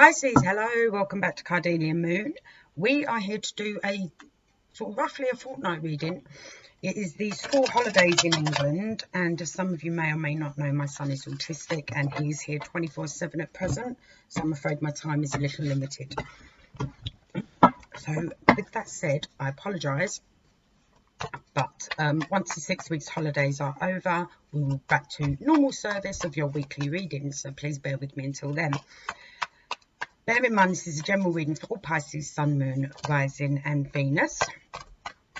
Pisces, hello, welcome back to Cardelian Moon. We are here to do a sort of roughly a fortnight reading. It is the school holidays in England, and as some of you may or may not know, my son is autistic and he's here 24/7 at present, so I'm afraid my time is a little limited. So with that said, I apologise, but once the 6 weeks holidays are over, we will be back to normal service of your weekly readings, so please bear with me until then. Bear in mind, this is a general reading for all Pisces, Sun, Moon, Rising and Venus.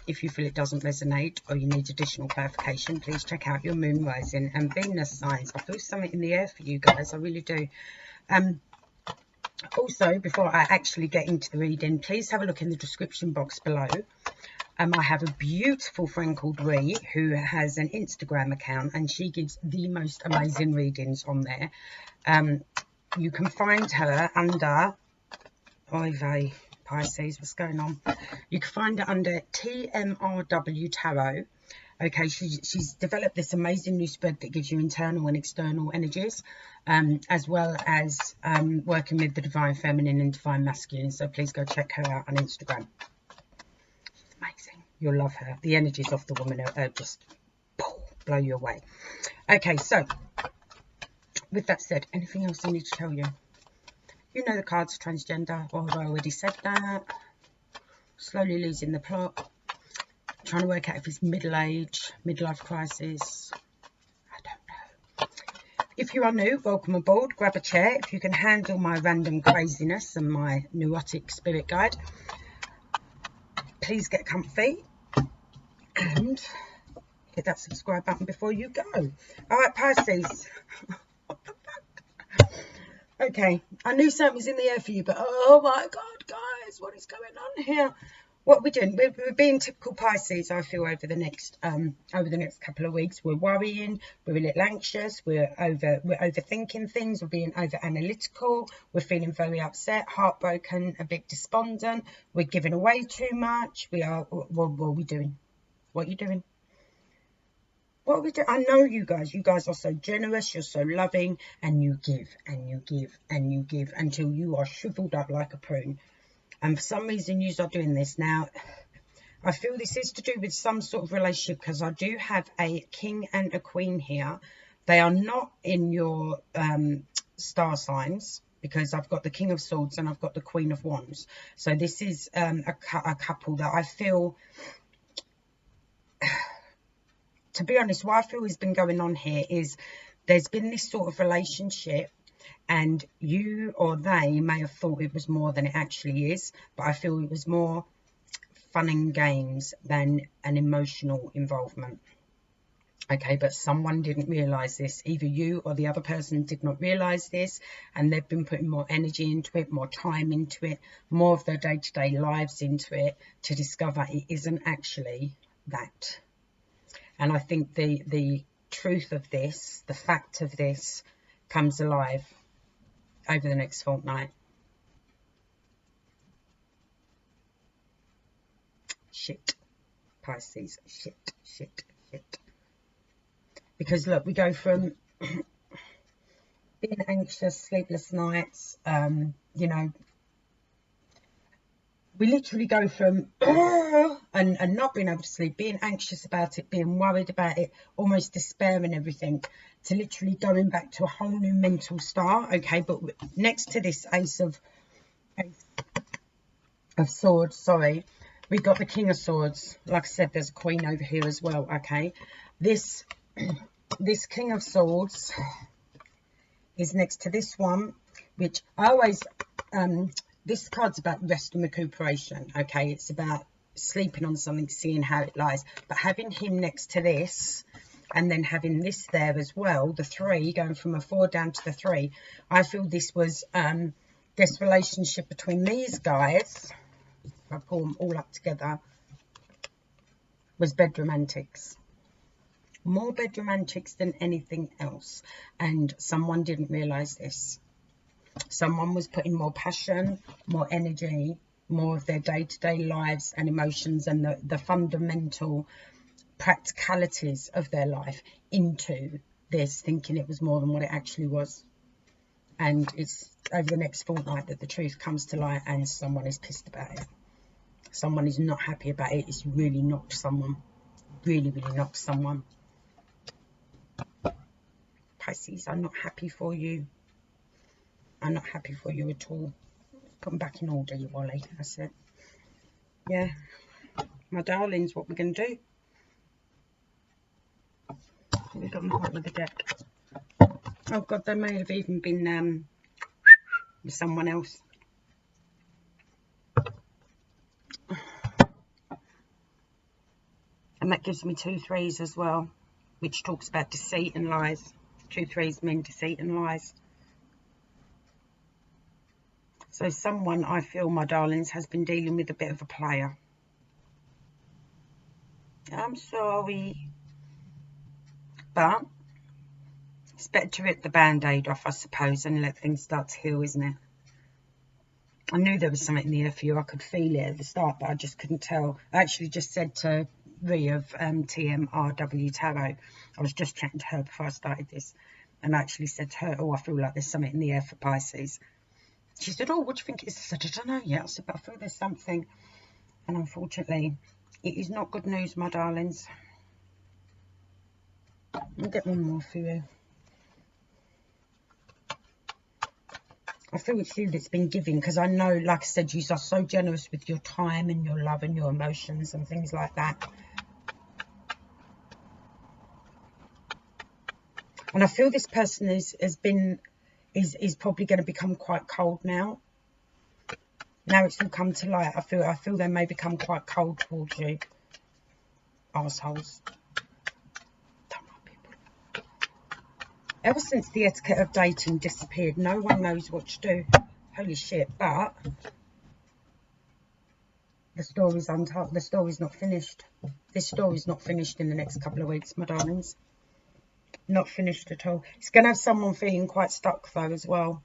If you feel it doesn't resonate or you need additional clarification, please check out your Moon, Rising and Venus signs. I feel something in the air for you guys, I really do. Also, before I actually get into the reading, please have a look in the description box below. I have a beautiful friend called Ree who has an Instagram account and she gives the most amazing readings on there. You can find her under, oy vey, Pisces, what's going on? You can find her under TMRW Tarot. Okay, she's developed this amazing new spread that gives you internal and external energies, as well as working with the Divine Feminine and Divine Masculine. So please go check her out on Instagram. She's amazing. You'll love her. The energies of the woman are just blow you away. Okay, so with that said, anything else I need to tell you? You know the cards transgender, or have I already said that? Slowly losing the plot. Trying to work out if it's middle age, midlife crisis. I don't know. If you are new, welcome aboard. Grab a chair. If you can handle my random craziness and my neurotic spirit guide, please get comfy and hit that subscribe button before you go. All right, Pisces. Okay, I knew something was in the air for you, but oh my God, guys, what is going on here? What we're doing, we're being typical Pisces, I feel, over the next couple of weeks. We're worrying, we're a little anxious, we're overthinking things, we're being over analytical, we're feeling very upset, heartbroken, a bit despondent, we're giving away too much. What are we doing? What are you doing? What are we doing? I know you guys are so generous, you're so loving, and you give and you give and you give until you are shriveled up like a prune. And for some reason you are doing this. Now, I feel this is to do with some sort of relationship, because I do have a king and a queen here. They are not in your star signs, because I've got the King of Swords and I've got the Queen of Wands. So this is a couple that I feel, to be honest, what I feel has been going on here is there's been this sort of relationship, and you or they may have thought it was more than it actually is, but I feel it was more fun and games than an emotional involvement. Okay, but someone didn't realise this. Either you or the other person did not realise this, and they've been putting more energy into it, more time into it, more of their day-to-day lives into it, to discover it isn't actually that. And I think the truth of this, the fact of this, comes alive over the next fortnight. Shit, Pisces, shit. Because look, we go from being anxious, sleepless nights, you know, we literally go from and not being able to sleep, being anxious about it, being worried about it, almost despair and everything, to literally going back to a whole new mental start. Okay, but next to this Ace of Swords, sorry, we got the King of Swords. Like I said, there's a Queen over here as well. Okay, this King of Swords is next to this one, which I always this card's about rest and recuperation. Okay, it's about sleeping on something, seeing how it lies, but having him next to this and then having this there as well, the 3, going from a 4 down to the 3, I feel this was this relationship between these guys, if I pull them all up together, was bedroom antics. More bedroom antics than anything else, and someone didn't realise this. Someone was putting more passion, more energy, more of their day-to-day lives and emotions and the fundamental practicalities of their life into this, thinking it was more than what it actually was. And it's over the next fortnight that the truth comes to light and someone is pissed about it. Someone is not happy about it. It's really knocked someone. Really, really knocked someone. Pisces, I'm not happy for you. I'm not happy for you at all. Put them back in order, you Wally. That's it. Yeah. My darlings, what we're going to do. We've got my heart with the deck. Oh, God, they may have even been with someone else. And that gives me 2 threes as well, which talks about deceit and lies. 2 threes mean deceit and lies. So someone, I feel, my darlings, has been dealing with a bit of a player. I'm sorry. But it's better to rip the band-aid off, I suppose, and let things start to heal, isn't it? I knew there was something in the air for you. I could feel it at the start, but I just couldn't tell. I actually just said to Ree of TMRW Tarot, I was just chatting to her before I started this, and I actually said to her, oh, I feel like there's something in the air for Pisces. She said, oh, what do you think it is? I said, I don't know yet. I said, but I feel there's something. And unfortunately, it is not good news, my darlings. I'll get one more for you. I feel it's you that's been giving, because I know, like I said, you are so generous with your time and your love and your emotions and things like that. And I feel this person is probably going to become quite cold now. Now it's all come to light. I feel they may become quite cold towards you. Arseholes. Ever since the etiquette of dating disappeared, no one knows what to do. Holy shit, but the story's untold. The story's not finished. This story's not finished in the next couple of weeks, my darlings. Not finished at all. It's going to have someone feeling quite stuck, though, as well.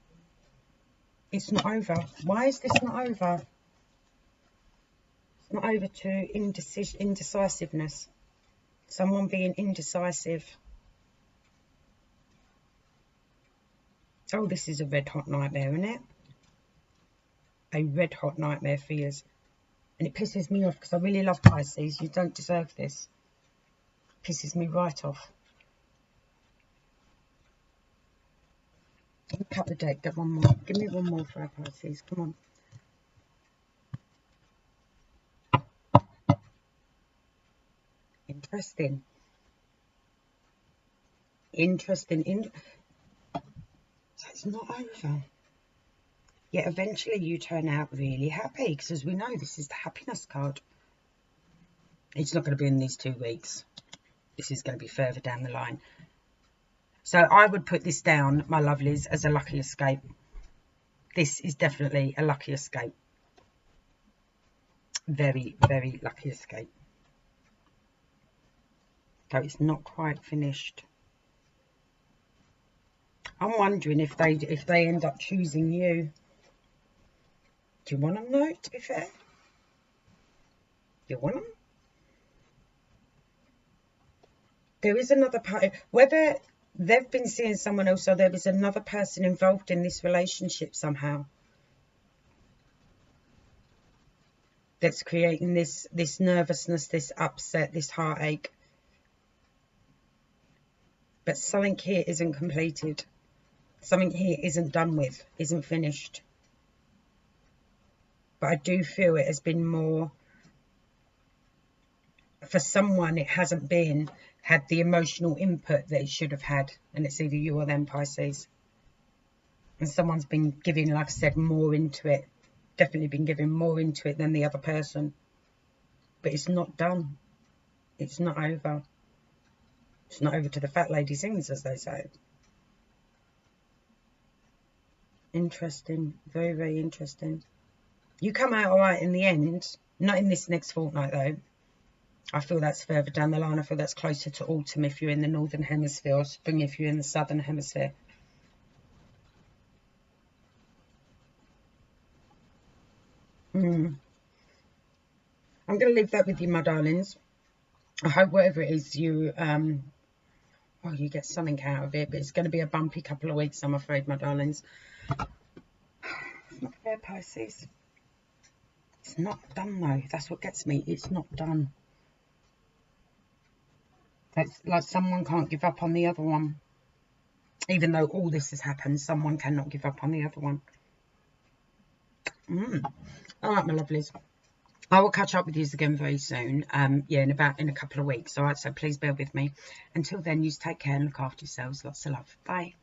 It's not over. Why is this not over? It's not over to indecisiveness. Someone being indecisive. Oh, this is a red-hot nightmare, isn't it? A red-hot nightmare for you. And it pisses me off because I really love Pisces. You don't deserve this. It pisses me right off. Cut the deck, get one more. Give me one more for our Pisces. Come on. Interesting. Interesting. So it's not over. Yet eventually you turn out really happy, because as we know, this is the happiness card. It's not going to be in these 2 weeks. This is going to be further down the line. So I would put this down, my lovelies, as a lucky escape. This is definitely a lucky escape. Very, very lucky escape. So it's not quite finished. I'm wondering if they end up choosing you. Do you want them though, to be fair? You want them? There is another part. Whether they've been seeing someone else or there is another person involved in this relationship somehow. That's creating this nervousness, this upset, this heartache. But something here isn't completed. Something here isn't done with, isn't finished. But I do feel it has been more, for someone it hasn't had the emotional input that it should have had. And it's either you or them, Pisces. And someone's been giving, like I said, more into it. Definitely been giving more into it than the other person. But it's not done. It's not over. It's not over to the fat lady sings, as they say. Interesting. Very, very interesting. You come out all right in the end. Not in this next fortnight, though. I feel that's further down the line. I feel that's closer to autumn if you're in the northern hemisphere, or spring if you're in the southern hemisphere. I'm going to leave that with you, my darlings. I hope whatever it is you well, you get something out of it, but it's going to be a bumpy couple of weeks, I'm afraid, my darlings. It's not fair, Pisces. It's not done, though. That's what gets me. It's not done. It's like someone can't give up on the other one. Even though all this has happened, someone cannot give up on the other one. All right, my lovelies. I will catch up with you again very soon. Yeah, in a couple of weeks. All right, so please bear with me. Until then, you take care and look after yourselves. Lots of love. Bye.